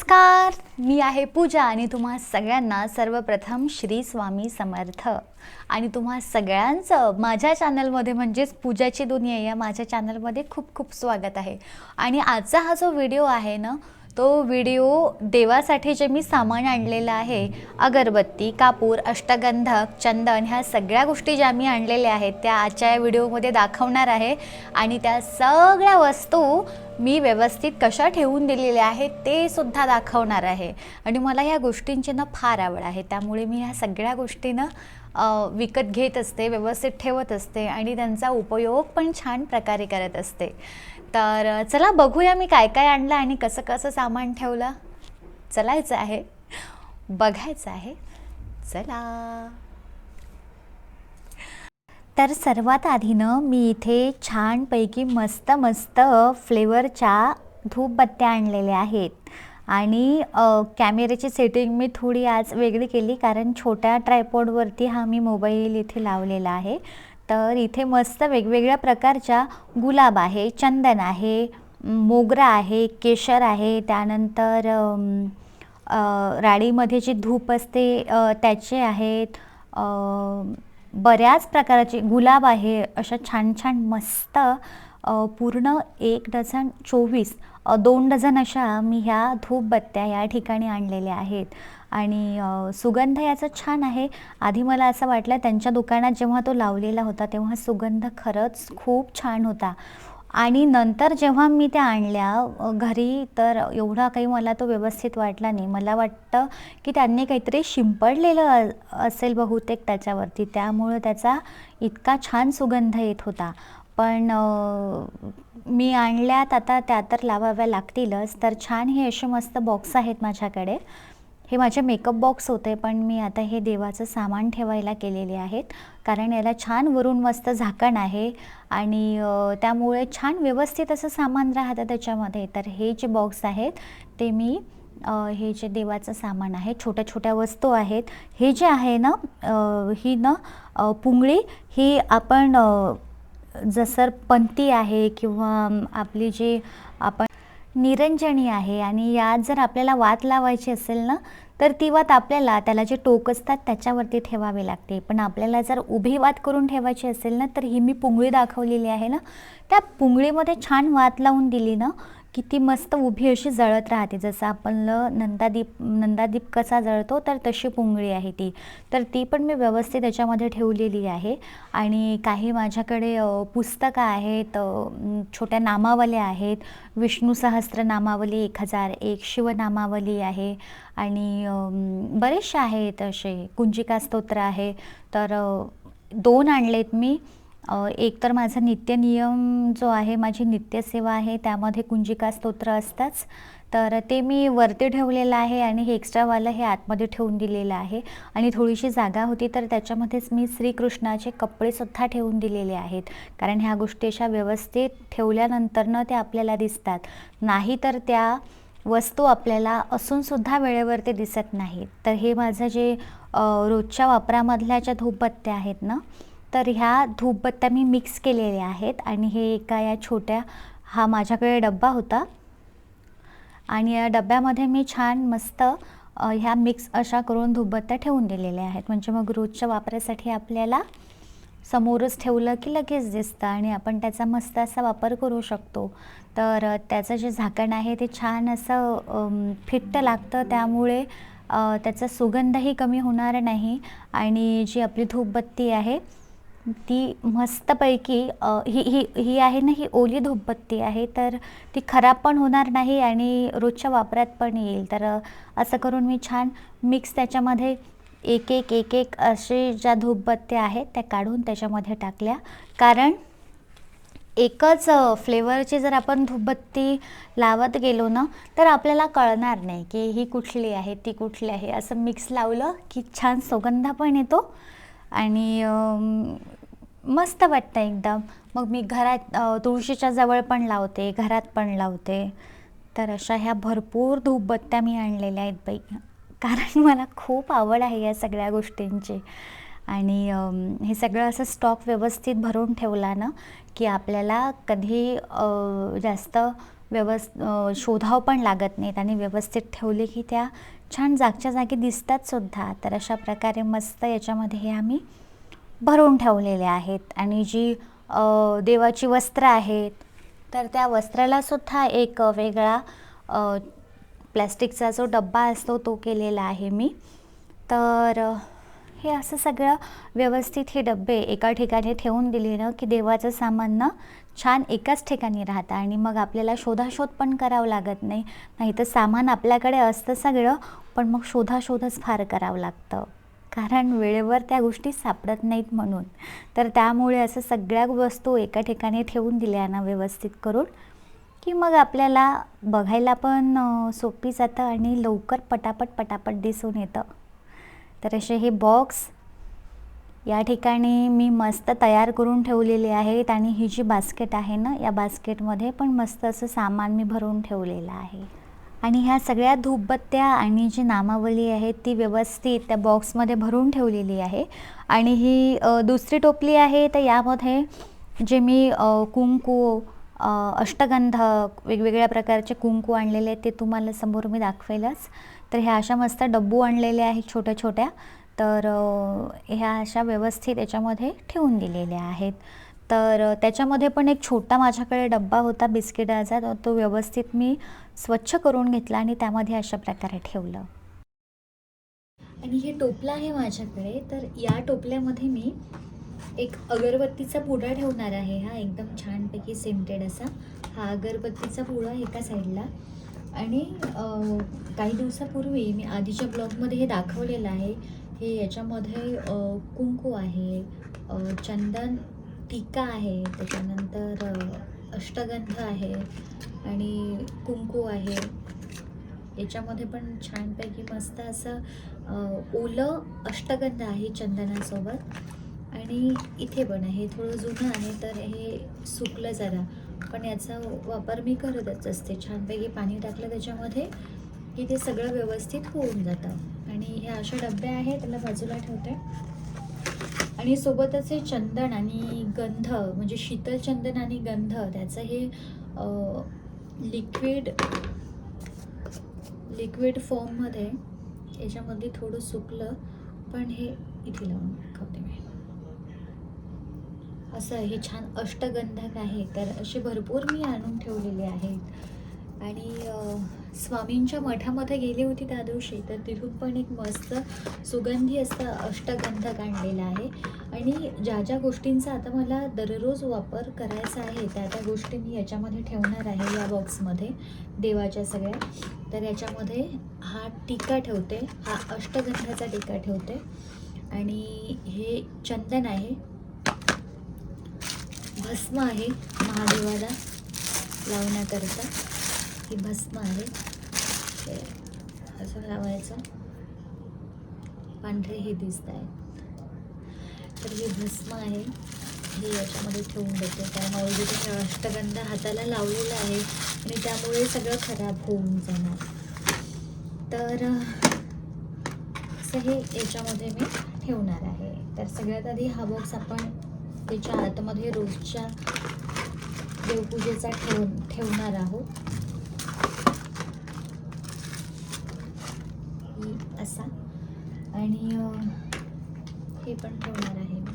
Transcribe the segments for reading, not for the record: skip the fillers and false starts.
नमस्कार, मी आहे पूजा आणि तुम्हा सगळ्यांना सर्वप्रथम श्री स्वामी समर्थ आणि तुम्हा सगळ्यांचं माझ्या चॅनलमध्ये म्हणजेच पूजाची दुनिया या माझ्या चॅनलमध्ये खूप खूप स्वागत आहे। आणि आजचा हा जो व्हिडिओ आहे ना, तो व्हिडिओ देवासाठी जे मी सामान आणलेलं आहे, अगरबत्ती, कापूर, अष्टगंधक, चंदन ह्या सगळ्या गोष्टी ज्या मी आणलेल्या आहेत त्या आजच्या या व्हिडिओमध्ये दाखवणार आहे। आणि त्या सगळ्या वस्तू मी व्यवस्थित कशा ठेवून दिलेल्या आहेत ते सुद्धा दाखवणार आहे। आणि मला या गोष्टींची ना फार आवड आहे, त्यामुळे मी ह्या सगळ्या गोष्टी ना विकत घेत असते, व्यवस्थित ठेवत असते आणि त्यांचा उपयोग पण छान प्रकारे करत असते। तर चला बघूया मी काय काय आणलं आणि कसं कसं सामान ठेवलं। चलायचं आहे, बघायचं आहे, चला। तर सर्वात आधी ना मी इथे छानपैकी मस्त मस्त फ्लेवरच्या धूपबत्त्या आणलेल्या आहेत। आणि कॅमेऱ्याची सेटिंग मी थोडी आज वेगळी केली, कारण छोट्या ट्रायपॉडवरती हा मी मोबाईल इथे लावलेला आहे। तर इथे मस्त वेगवेगळ्या प्रकारच्या गुलाब आहे, चंदन आहे, मोगरा आहे, केशर आहे, त्यानंतर राडीमध्ये जी धूप असते त्याचे आहेत, बऱ्याच प्रकारचे गुलाब आहे। अशा छान छान मस्त पूर्ण 1 डझन 24 2 डझन अशा मी ह्या धूपबत्त्या या ठिकाणी आणलेल्या आहेत। आणि सुगंध याचा छान आहे। आधी मला असं वाटलं त्यांच्या दुकानात जेव्हा तो लावलेला होता तेव्हा सुगंध खरंच खूप छान होता, आणि नंतर जेव्हा मी त्या आणल्या घरी तर एवढा काही मला तो व्यवस्थित वाटला नाही। मला वाटतं की त्यांनी काहीतरी शिंपडलेलं असेल बहुतेक त्याच्यावरती, त्यामुळे त्याचा इतका छान सुगंध येत होता। पण मी आणल्यात आता त्या तर लावाव्या लागतीलच। तर छान हे असे मस्त बॉक्स आहेत माझ्याकडे। हे माझे मेकअप बॉक्स होते, पण मी आता हे देवाचं सामान ठेवायला केलेले आहेत, कारण याला छान वरून मस्त झाकण आहे आणि त्यामुळे छान व्यवस्थित असं सामान राहतं त्याच्यामध्ये। तर हे जे बॉक्स आहेत ते मी हे जे देवाचं सामान आहे, छोट्या छोट्या वस्तू आहेत। हे जे आहे ना, ही ना पुंगळी, ही आपण जसं पंती आहे किंवा आपली जी आपण निरंजनी आहे, आणि यात जर आपल्याला वात लावायची असेल ना, तर ती वात आपल्याला त्याला जे टोक असतात त्याच्यावरती ठेवावे लागते। पण आपल्याला जर उभी वात करून ठेवायची असेल ना, तर ही मी पुंगळी दाखवलेली आहे ना, त्या पुंगळीमध्ये छान वात लावून दिली ना की ती मस्त उभी अशी जळत राहते। जसं आपण नंदादीप कसा जळतो, तर तशी पुंगळी आहे ती। तर ती पण मी व्यवस्थित त्याच्यामध्ये ठेवलेली आहे। आणि काही माझ्याकडे पुस्तकं आहेत, छोट्या नामावल्या आहेत, विष्णू सहस्त्र नामावली 1001, शिवनामावली आहे, आणि बरेचसे आहेत असे, कुंजिका स्तोत्र आहे। तर 2 आणलेत मी। एक तर माझा नित्यनियम जो आहे, माझी नित्यसेवा आहे, त्यामध्ये कुंजिका स्तोत्र असताच, तर ते मी वरती ठेवलेलं आहे आणि हे एक्स्ट्रावालं हे आतमध्ये ठेवून दिलेलं आहे। आणि थोडीशी जागा होती तर त्याच्यामध्येच मी श्रीकृष्णाचे कपडेसुद्धा ठेवून दिलेले आहेत, कारण ह्या गोष्टी अशा व्यवस्थित ठेवल्यानंतर ते आपल्याला दिसतात, नाहीतर त्या वस्तू आपल्याला असूनसुद्धा वेळेवरती दिसत नाहीत। तर हे माझं जे रोजच्या वापरामधल्या ज्या धूपबत्त्या आहेत ना, तर ह्या धूपबत्त्या मी मिक्स केलेल्या आहेत। आणि हे एका या छोट्या, हा माझ्याकडे डब्बा होता आणि या डब्यामध्ये मी छान मस्त ह्या मिक्स अशा करून धूपबत्त्या ठेवून दिलेल्या आहेत। म्हणजे मग रोजच्या वापरासाठी आपल्याला समोरच ठेवलं की लगेच दिसतं आणि आपण त्याचा मस्त असा वापर करू शकतो। तर त्याचं जे झाकण आहे ते छान असं फिट्ट लागतं, त्यामुळे त्याचा सुगंधही कमी होणार नाही। आणि जी आपली धूपबत्ती आहे ती मस्तपैकी ही ही ही आहे ना, ही ओली धूपबत्ती आहे, तर ती खराब पण होणार नाही आणि रोजच्या वापरात पण येईल। तर असं करून मी छान मिक्स त्याच्यामध्ये एक एक एक एक असे ज्या धूपबत्त्या आहेत त्या काढून त्याच्यामध्ये टाकल्या, कारण एकच फ्लेवरची जर आपण धूपबत्ती लावत गेलो ना, तर आपल्याला कळणार नाही की ही कुठली आहे ती कुठली आहे। असं मिक्स लावलं की छान सुगंध पण येतो आणि मस्त वाटतं एकदम। मग मी घरात तुळशीच्या जवळ पण लावते, घरात पण लावते। तर अशा ह्या भरपूर धूपबत्त्या मी आणलेल्या आहेत बाई, कारण मला खूप आवड आहे या सगळ्या गोष्टींची। आणि हे सगळं असं स्टॉक व्यवस्थित भरून ठेवला ना की आपल्याला कधी जास्त शोधावं पण लागत नाहीत आणि व्यवस्थित ठेवले की त्या छान जागच्या जागी दिसतात सुद्धा. तर अशा प्रकारे मस्त याच्यामध्ये हे आम्ही भरून ठेवलेले आहेत. आणि जी देवाची वस्त्र आहेत तर त्या वस्त्राला सुद्धा एक वेगळा प्लॅस्टिकचा जो डब्बा असतो तो केलेला आहे मी. तर हे असं सगळं व्यवस्थित हे डब्बे एका ठिकाणी ठेवून दिले ना की देवाचं सामान ना छान एकाच ठिकाणी राहतं आणि मग आपल्याला शोधाशोध पण करावं लागत नाही. नाहीतर सामान आपल्याकडे असतं सगळं, पण मग शोधाशोधच फार करावं लागतं, कारण वेळेवर त्या गोष्टी सापडत नाहीत म्हणून. तर त्यामुळे असं सगळ्या वस्तू एका ठिकाणी ठेवून दिल्या ना व्यवस्थित करून की मग आपल्याला बघायला पण सोपी जातं आणि लवकर पटापट दिसून येतं. तर असे हे बॉक्स या ठिकाणी मी मस्त तयार करून ठेवलेले आहेत. आणि ही जी बास्केट आहे ना, या बास्केटमध्ये पण मस्त असं सामान मी भरून ठेवलेलं आहे. आणि ह्या सगळ्या धूपबत्त्या आणि जी नामावली आहे ती व्यवस्थित त्या बॉक्समध्ये भरून ठेवलेली आहे. आणि ही दुसरी टोपली आहे, तर यामध्ये जे मी कुंकू, अष्टगंध, वेगवेगळ्या प्रकारचे कुंकू आणलेले आहेत ते तुम्हाला समोर मी दाखवेलच. तर ह्या अशा मस्त डब्बू आणलेले आहेत छोट्या छोट्या. तर ह्या अशा व्यवस्थित याच्यामध्ये ठेवून दिलेल्या आहेत. तर त्याच्यामध्ये पण एक छोटा माझ्याकडे डब्बा होता बिस्किटाचा, तर तो व्यवस्थित मी स्वच्छ करून घेतला आणि त्यामध्ये अशा प्रकारे ठेवलं. आणि हे टोपलं आहे माझ्याकडे, तर या टोपल्यामध्ये मी एक अगरबत्तीचा पुडा ठेवणार आहे. हा एकदम छानपैकी सेंटेड असा हा अगरबत्तीचा पुडा एका साईडला. आणि काही दिवसापूर्वी मी आधीच्या ब्लॉगमध्ये हे दाखवलेलं आहे. हे याच्यामध्ये कुंकू आहे, चंदन टिक्का आहे, त्याच्यानंतर अष्टगंध आहे आणि कुंकू आहे. याच्यामध्ये पण छानपैकी मस्त असं ओलं अष्टगंध आहे चंदनासोबत. आणि इथे पण आहे, थोडं जुनं आहे तर हे सुकलं जरा, पण याचा वापर मी करतच असते. छानपैकी पाणी टाकलं त्याच्यामध्ये की ते सगळं व्यवस्थित होऊन जातं. आणि ह्या अशा डब्या आहेत, त्याला बाजूला ठेवते. आणि सोबतच हे चंदन आणि गंध, म्हणजे शीतल चंदन आणि गंध, त्याचं हे लिक्विड फॉर्ममध्ये याच्यामध्ये थोडं सुकलं, पण हे इथे लावून दाखवते मी. असं हे छान अष्टगंधक आहे. तर असे भरपूर मी आणून ठेवलेले आहेत. आणि स्वामींच्या मठामध्ये गेली होती त्या दिवशी, तर तिथून पण एक मस्त सुगंधी असं अष्टगंधक आणलेलं आहे. आणि ज्या ज्या गोष्टींचा आता मला दररोज वापर करायचा आहे त्या त्या गोष्टी मी याच्यामध्ये ठेवणार आहे, या बॉक्समध्ये देवाच्या सगळ्या. तर याच्यामध्ये हा टिक्का ठेवते, हा अष्टगंधाचा टिक्का ठेवते. आणि हे चंदन आहे, भस्म आहे महादेवाला लावण्याकरता, ही भस्म आहे. हे असं लावायचं, पांढरे हे दिसत आहे. तर ही भस्म आहे, हे याच्यामध्ये ठेवून देते, कारण ऑलरेडी हे अष्टगंध हाताला लावलेलं आहे आणि त्यामुळे सगळं खराब होऊन जाणार. तर असं हे याच्यामध्ये मी ठेवणार आहे. तर सगळ्यात आधी हा बॉक्स आपण त्याच्या आतमध्ये रोजच्या देवपूजेचा ठेवणार आहोत, असा. आणि हे पण ठेवणार आहे मी.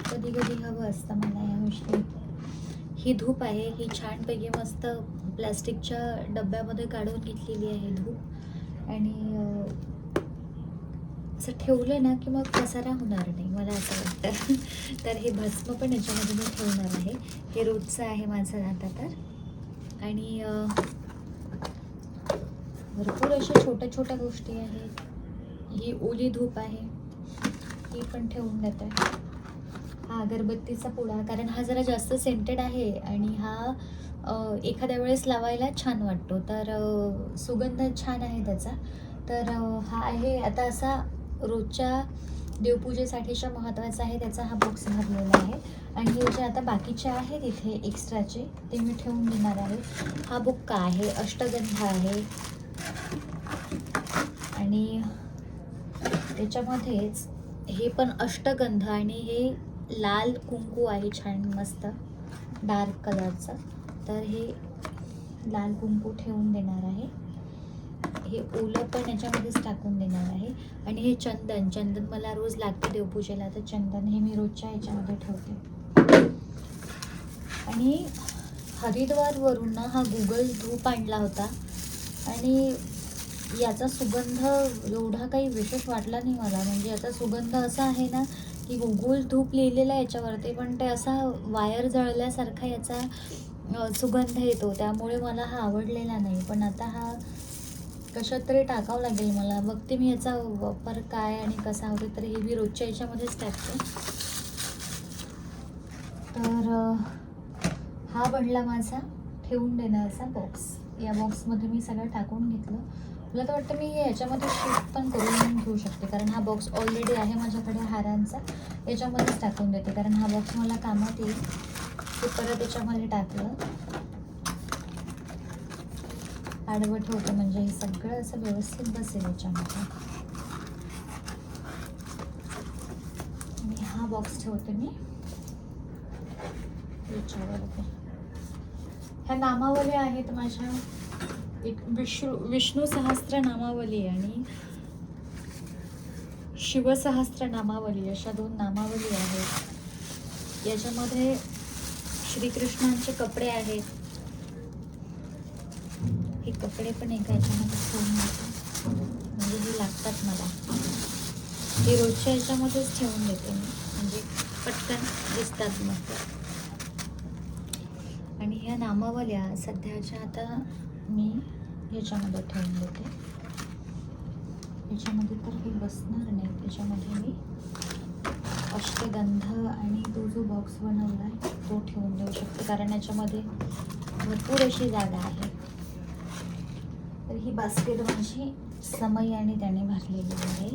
कधी कधी हवं असतं मला या गोष्टी. ही धूप आहे, ही छानपैकी मस्त प्लॅस्टिकच्या डब्यामध्ये काढून घेतलेली आहे धूप. आणि असं ठेवलं ना की मग पसारा होणार नाही, मला असं वाटतं. तर हे भस्म पण याच्यामध्ये मी ठेवणार आहे. हे रोजचं आहे माझं आता तर. आणि भरपूर अशा छोट्या छोट्या गोष्टी आहेत. ही ओली धूप आहे, ही पण ठेवून देते. हा अगरबत्तीचा पुडा, कारण हा जरा जास्त सेंटेड आहे आणि हा एखाद्या वेळेस लावायला छान वाटतो, तर सुगंध छान आहे त्याचा. तर हा आहे आता असा रोजच्या देवपूजेसाठीच्या महत्त्वाचा आहे, त्याचा हा बॉक्स भरलेला आहे. आणि हे जे आता बाकीचे आहेत इथे एक्स्ट्राचे, ते मी ठेवून देणार आहे. हा बुक्का आहे, अष्टगंध आहे. आणि त्याच्यामध्येच हे पण अष्टगंध आणि हे लाल कुंकू आहे छान मस्त डार्क कलरचं, तर हे लाल कुंकू ठेवून देणार आहे. हे ओलं पण याच्यामध्येच टाकून देणार आहे. आणि हे चंदन मला रोज लागते देवपूजेला, तर चंदन हे मी रोजच्या याच्यामध्ये ठेवते. आणि हरिद्वारवरून ना हा गुगल धूप आणला होता आणि याचा सुगंध एवढा काही विशेष वाटला नाही मला. म्हणजे याचा सुगंध असा आहे ना की गुगल धूप लिहिलेला आहे याच्यावरती, पण ते असा वायर जळल्यासारखा याचा सुगंध येतो, त्यामुळे मला हा आवडलेला नाही. पण आता हा कशात तरी टाकावं लागेल मला, बघते मी याचा वापर काय आणि कसा होतो. तर हे मी रोजच्या याच्यामध्येच टाकते. तर हा बनला माझा ठेवून देण्याचा बॉक्स. या बॉक्समध्ये मी सगळं टाकून घेतलं. मला तर वाटतं मी याच्यामध्ये शिफ्ट पण करून घेऊ शकते, कारण हा बॉक्स ऑलरेडी आहे माझ्याकडे हारांचा. याच्यामध्येच टाकून देते, कारण हा बॉक्स मला कामात येईल. ते परत याच्यामध्ये टाकलं आडवं ठेवतं, म्हणजे हे सगळं असं व्यवस्थित बसेल याच्यामध्ये. आणि हा बॉक्स ठेवते मी याच्यावरती. ह्या नामावली आहेत माझ्या, एक विष्णू सहस्त्र नामावली आणि शिवसहस्त्र नामावली, अशा 2 नामावली आहेत. याच्यामध्ये श्रीकृष्णांचे कपडे आहेत. हे कपडे पण एका याच्यामध्ये ठेवून देते, म्हणजे हे लागतात मला. हे रोजच्या याच्यामध्येच ठेवून देते मी, म्हणजे पटकन दिसतात मग. आणि ह्या नामावल्या सध्याच्या आता मी ह्याच्यामध्ये ठेवून देते. याच्यामध्ये तर हे बसणार नाही, त्याच्यामध्ये मी अष्टगंध आणि तो जो बॉक्स बनवला आहे तो ठेवून देऊ शकते, कारण याच्यामध्ये भरपूर अशी जागा आहे. तर ही बास्केट माझी समय आणि त्याने भरलेली आहे.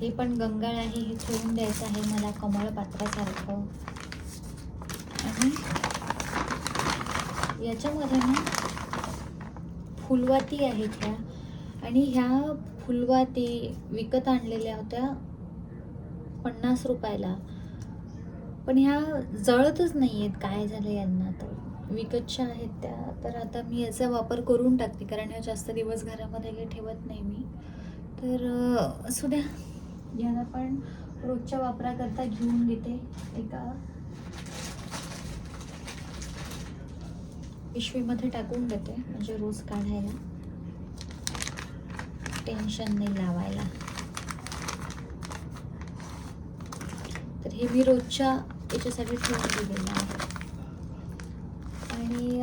हे पण गंगाळ आहे, हे ठेवून द्यायचं आहे मला कमळपात्रासारखं. आणि याच्यामध्ये ना फुलवाती आहेत ह्या, आणि ह्या फुलवाती विकत आणलेल्या होत्या 50 रुपयाला, पण ह्या जळतच नाही आहेत. काय झालं यांना, तर विकतच्या आहेत त्या. तर आता मी याचा वापर करून टाकते, कारण ह्या जास्त दिवस घरामध्ये काही ठेवत नाही मी. तर असू द्या, याला पण रोजच्या वापराकरता घेऊन घेते. एका पिशवीमध्ये टाकून देते, म्हणजे रोज काढायला टेन्शन नाही लावायला. तर हे मी रोजच्या याच्यासाठी ठेवून दिलेलं आहे. आणि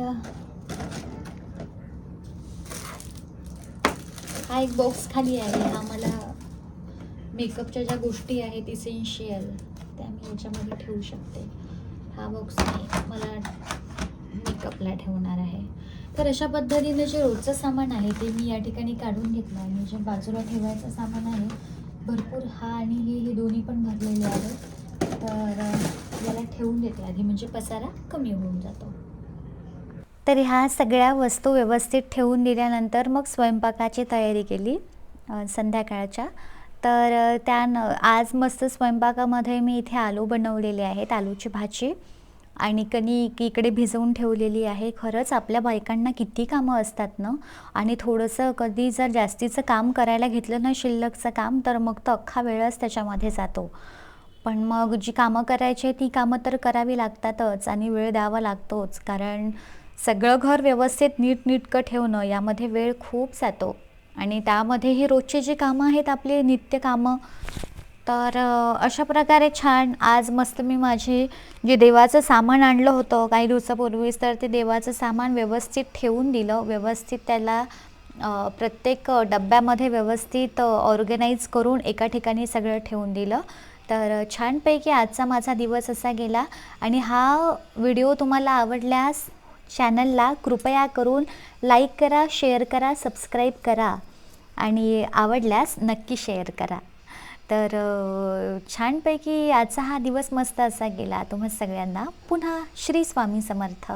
हा एक बॉक्स खाली आहे, हा मला मेकअपच्या ज्या गोष्टी आहेत इसेन्शियल त्या मी याच्यामध्ये ठेवू शकते. हा बॉक्स मी मला मेकअपला ठेवणार आहे. तर अशा पद्धतीने जे रोजचं सामान आहे ते मी या ठिकाणी काढून घेतलं. आणि जे बाजूला ठेवायचं सामान आहे भरपूर, हा आणि हे दोन्ही पण भरलेले आहेत. तर याला ठेवून देते आधी, म्हणजे पसारा कमी होऊन जातो. तर ह्या सगळ्या वस्तू व्यवस्थित ठेवून दिल्यानंतर मग स्वयंपाकाची तयारी केली संध्याकाळच्या. तर आज मस्त स्वयंपाकामध्ये मी इथे आलू बनवलेले आहेत, आलूची भाजी आणि कणिक इकडे भिजवून ठेवलेली आहे. खरंच आपल्या बायकांना किती कामं असतात ना, आणि थोडंसं कधी जर जास्तीचं काम करायला घेतलं ना, शिल्लकचं काम, तर मग तो अख्खा वेळच त्याच्यामध्ये जातो. पण मग जी कामं करायची ती कामं तर करावी लागतातच आणि वेळ द्यावा लागतोच, कारण सगळं घर व्यवस्थित नीटनेटकं ठेवणं यामध्ये वेळ खूप जातो. आणि त्यामध्ये ही रोजची जी कामं आहेत आपली नित्य कामं. तर अशा प्रकारे छान आज मस्त मी माझे जे देवाचं सामान आणलं होतं काही दिवसापूर्वीच, तर ते देवाचं सामान व्यवस्थित ठेवून दिलं. व्यवस्थित त्याला प्रत्येक डब्यामध्ये व्यवस्थित ऑर्गनाईज करून एका ठिकाणी सगळं ठेवून दिलं. तर छानपैकी आजचा माझा दिवस असा गेला. आणि हा व्हिडिओ तुम्हाला आवडल्यास चॅनलला कृपया करून लाईक करा, शेअर करा, सबस्क्राईब करा आणि आवडल्यास नक्की शेअर करा. तर छानपैकी आजचा हा दिवस मस्त असा गेला. तुम्हा सगळ्यांना पुन्हा श्री स्वामी समर्थ.